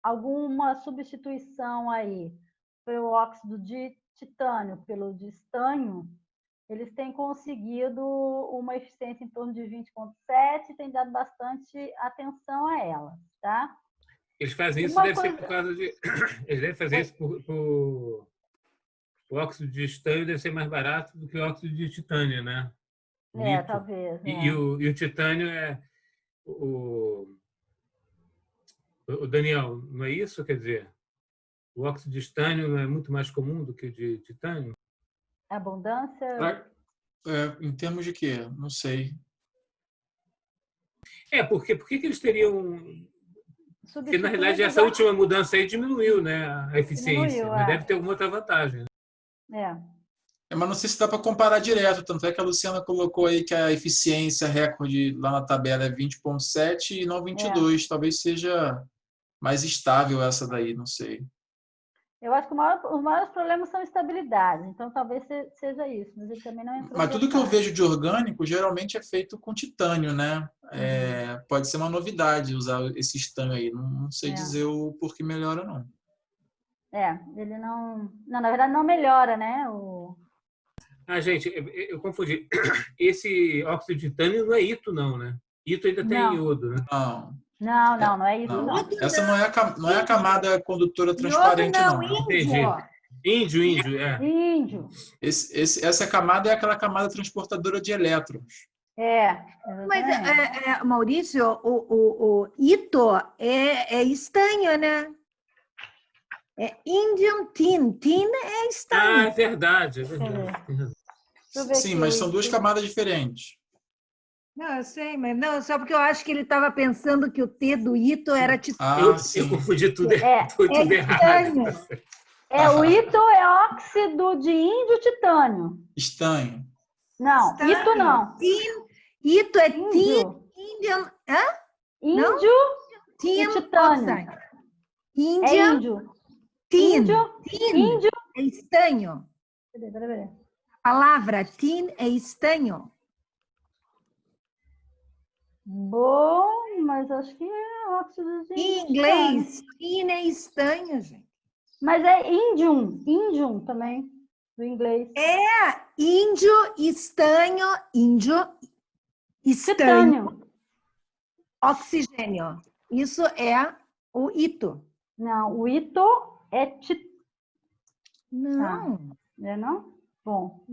alguma substituição aí pelo óxido de titânio pelo de estanho, eles têm conseguido uma eficiência em torno de 20,7% e têm dado bastante atenção a ela, tá? Eles fazem isso, deve ser por causa de... Eles devem fazer isso por... O óxido de estanho deve ser mais barato do que o óxido de titânio, né? Talvez. E o titânio é... O Daniel, não é isso? Quer dizer, o óxido de estanho não é muito mais comum do que o de titânio? Abundância? Em termos de quê? Não sei. Por que eles teriam... Porque, na realidade, essa última mudança aí diminuiu, né, a eficiência. Mas deve ter alguma outra vantagem. Mas não sei se dá para comparar direto. Tanto é que a Luciana colocou aí que a eficiência recorde lá na tabela é 20,7 e não 22. Talvez seja mais estável essa daí, não sei. Eu acho que os maiores problemas são estabilidade, então talvez seja isso, mas ele também não entrou. Mas tudo que eu vejo de orgânico geralmente é feito com titânio, né? Pode ser uma novidade usar esse estanho aí. Não sei dizer o porquê melhora, não. Ele não... Não, na verdade não melhora, né? Gente, eu confundi. Esse óxido de titânio não é ito, não, né? Ito ainda tem iodo, né? Não é isso, não. Essa não é a camada condutora transparente, não. Entendi. Índio, é. Índio. Essa camada é aquela camada transportadora de elétrons. Mas, Maurício, o ito é estanho, né? É Indian tin. Tin é Ah, estanho. é verdade, é verdade. Tem razão. Deixa eu ver Sim, aqui mas o são duas it. camadas diferentes. Não, eu sei, mas não, só porque eu acho que ele estava pensando que o T do Ito era Ah, Eu sim. confundi tudo, É tudo errado. estanho. o ito é óxido de índio titânio. Estanho. Não, ito não. Tin. Ito é tin. Índio. Indian. Hã? Não? Índio Tin e titânio. oxide. É Indian índio. tin. Índio. Tin Índio. é estanho. Peraí. A palavra tin é estanho. Bom, mas acho que é óxido de Em índio titânio. inglês, tin é estanho, gente. Mas é índium também, do inglês. Índio, estanho, Titânio. oxigênio. Isso é o ito. Não, o ito é titânio. Não. É não? Bom.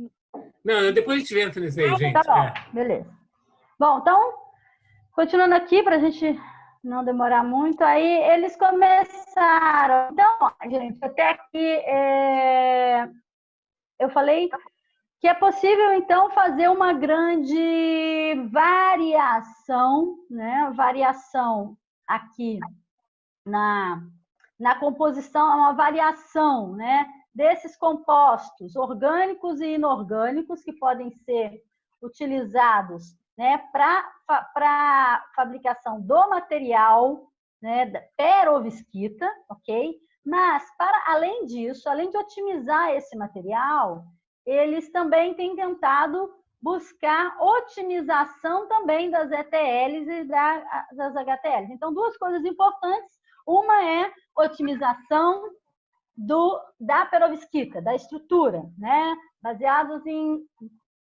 Não, depois a gente entra nisso aí, gente. Tá bom, beleza. Bom, então, continuando aqui, para a gente não demorar muito, aí eles começaram. Então, gente, até aqui eu falei que é possível, então, fazer uma grande variação, né? Variação aqui na composição, uma variação, né? Desses compostos orgânicos e inorgânicos que podem ser utilizados, né, para fabricação do material, né, da perovskita, ok? Mas, além disso, além de otimizar esse material, eles também têm tentado buscar otimização também das ETLs e das HTLs. Então, duas coisas importantes. Uma é otimização da perovskita, da estrutura, né? Baseados em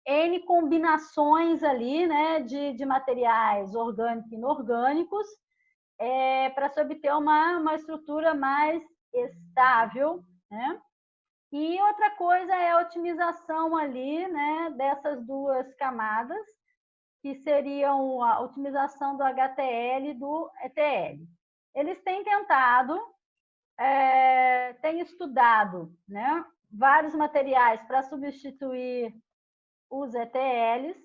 N combinações ali, né, de materiais orgânicos e inorgânicos, para se obter uma estrutura mais estável, né? E outra coisa é a otimização ali, né, dessas duas camadas, que seriam a otimização do HTL e do ETL. Eles têm tentado, têm estudado, né, vários materiais para substituir os ETLs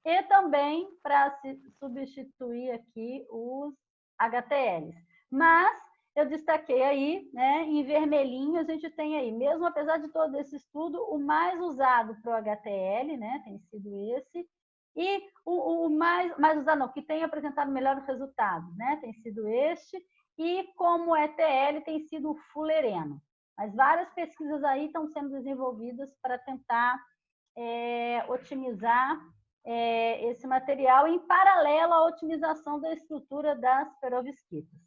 e também para substituir aqui os HTLs. Mas eu destaquei aí, né, em vermelhinho, a gente tem aí, mesmo apesar de todo esse estudo, o mais usado para o HTL, né, tem sido esse, e o mais usado, não, que tem apresentado melhores resultados, né, tem sido este, e como ETL tem sido o fulereno. Mas várias pesquisas aí estão sendo desenvolvidas para tentar otimizar esse material em paralelo à otimização da estrutura das perovskitas.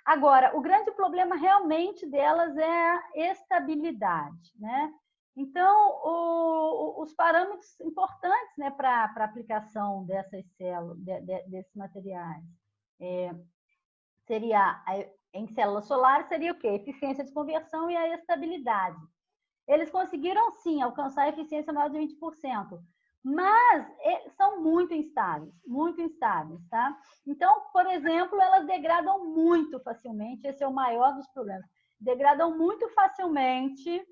Agora, o grande problema realmente delas é a estabilidade, né? Então, os parâmetros importantes, né, para a aplicação dessas células, desses materiais, seria em células solares, seria o quê? Eficiência de conversão e a estabilidade. Eles conseguiram, sim, alcançar a eficiência maior de 20%, mas são muito instáveis, tá? Então, por exemplo, elas degradam muito facilmente, esse é o maior dos problemas. Degradam muito facilmente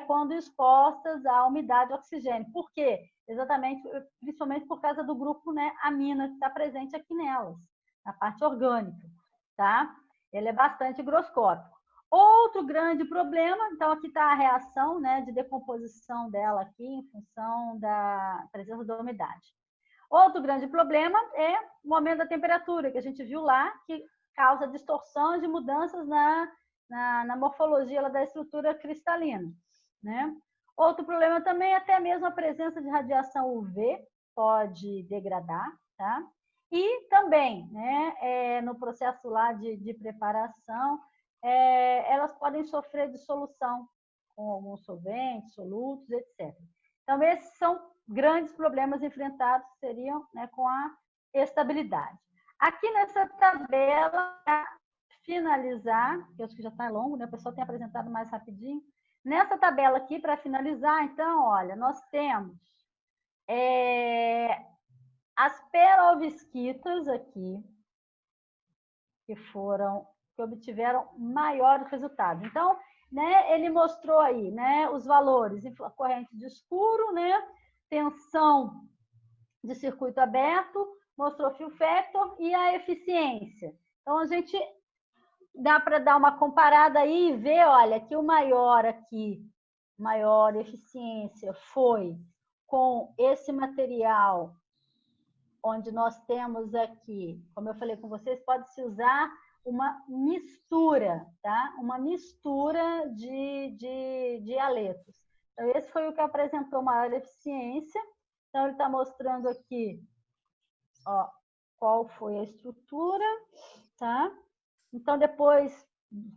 quando expostas à umidade e oxigênio. Por quê? Exatamente, principalmente por causa do grupo, né, amina que está presente aqui nelas, na parte orgânica, tá? Ele é bastante higroscópico. Outro grande problema, então aqui está a reação, né, de decomposição dela aqui em função da presença da umidade. Outro grande problema é o aumento da temperatura, que a gente viu lá, que causa distorções e mudanças na morfologia da estrutura cristalina, né? Outro problema também é até mesmo a presença de radiação UV, pode degradar, tá? E também, né, no processo lá de preparação, elas podem sofrer dissolução com alguns solventes, solutos, etc. Então, esses são grandes problemas enfrentados, que seriam, né, com a estabilidade. Aqui nessa tabela, para finalizar, que eu acho que já está longo, né, o pessoal tem apresentado mais rapidinho. Nessa tabela aqui, para finalizar, então, olha, nós temos as perovskitas aqui, que obtiveram maiores resultados. Então, né, ele mostrou aí, né, os valores, corrente de escuro, né, tensão de circuito aberto, mostrou fill factor e a eficiência. Então, a gente dá para dar uma comparada aí e ver, olha, que o maior eficiência foi com esse material, onde nós temos aqui, como eu falei com vocês, pode-se usar uma mistura, tá? Uma mistura de aletos. Então, esse foi o que apresentou maior eficiência. Então, ele está mostrando aqui, ó, qual foi a estrutura, tá? Então, depois,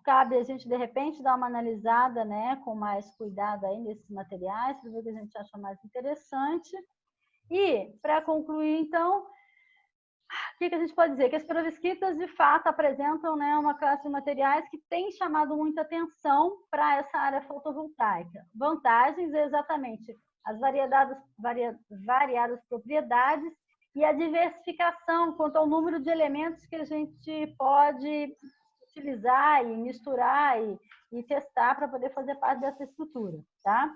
cabe a gente, de repente, dar uma analisada, né, com mais cuidado aí nesses materiais, para ver o que a gente acha mais interessante. E, para concluir, então, o que a gente pode dizer? Que as perovskitas, de fato, apresentam, né, uma classe de materiais que tem chamado muita atenção para essa área fotovoltaica. Vantagens é exatamente as variadas propriedades e a diversificação quanto ao número de elementos que a gente pode utilizar e misturar e testar para poder fazer parte dessa estrutura, tá?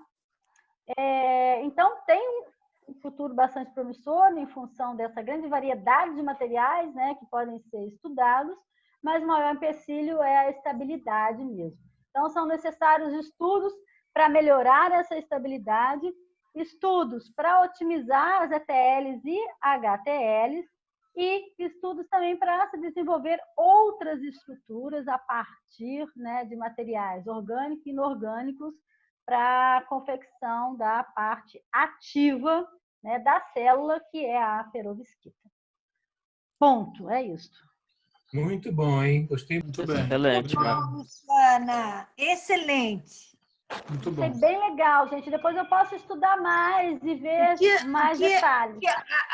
Então, tem um futuro bastante promissor em função dessa grande variedade de materiais, né, que podem ser estudados, mas o maior empecilho é a estabilidade mesmo. Então, são necessários estudos para melhorar essa estabilidade, estudos para otimizar as ETLs e HTLs, e estudos também para se desenvolver outras estruturas a partir, né, de materiais orgânicos e inorgânicos para a confecção da parte ativa, né, da célula, que é a perovskita. Ponto, é isso. Muito bom, hein? Gostei Muito bem. Excelente, Mara. Luciana, excelente. Muito Foi bom. bem legal, gente. Depois eu posso estudar mais e ver mais detalhes.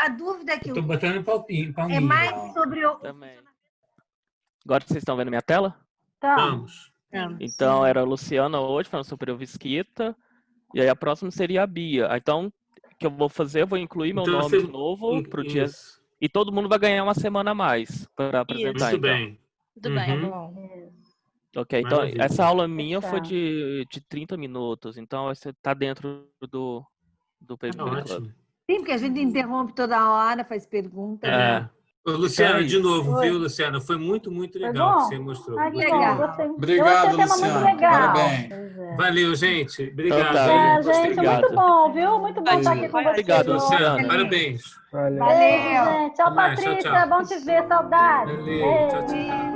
A dúvida que Estou botando palminho. é mais sobre o... Também. Agora vocês estão vendo minha tela? Então, Vamos. Então, era a Luciana hoje, falando sobre perovskita. E aí, a próxima seria a Bia. Então, o que eu vou fazer? Eu vou incluir meu Então, nome de novo pro dia. Isso. E todo mundo vai ganhar uma semana a mais para apresentar. Muito Então. bem. Tudo bem. Uhum. Ok, então Maravilha. essa aula minha foi Fechado. de 30 minutos. Então, você tá dentro do Paper Club. Ótimo. Sim, porque a gente interrompe toda hora, faz pergunta. Ô, Luciana, Então é de isso. novo, Oi. viu, Luciana? Foi muito, muito Foi legal bom? que você mostrou. Ah, que Gostei legal. muito. Gostei. Obrigado, Eu achei o tema Luciana. muito legal. Parabéns. Pois é. Valeu, gente. Obrigado. Então tá. Aí, É, gostei gente, muito. muito bom, viu? Muito bom estar aqui com vocês. Obrigado, hoje. Luciana. Parabéns. Valeu. Valeu. Beijo, gente. Tchau, Até mais, tchau, Patrícia. tchau. Bom te ver. Saudade. Valeu. Tchau, tchau. Beijo.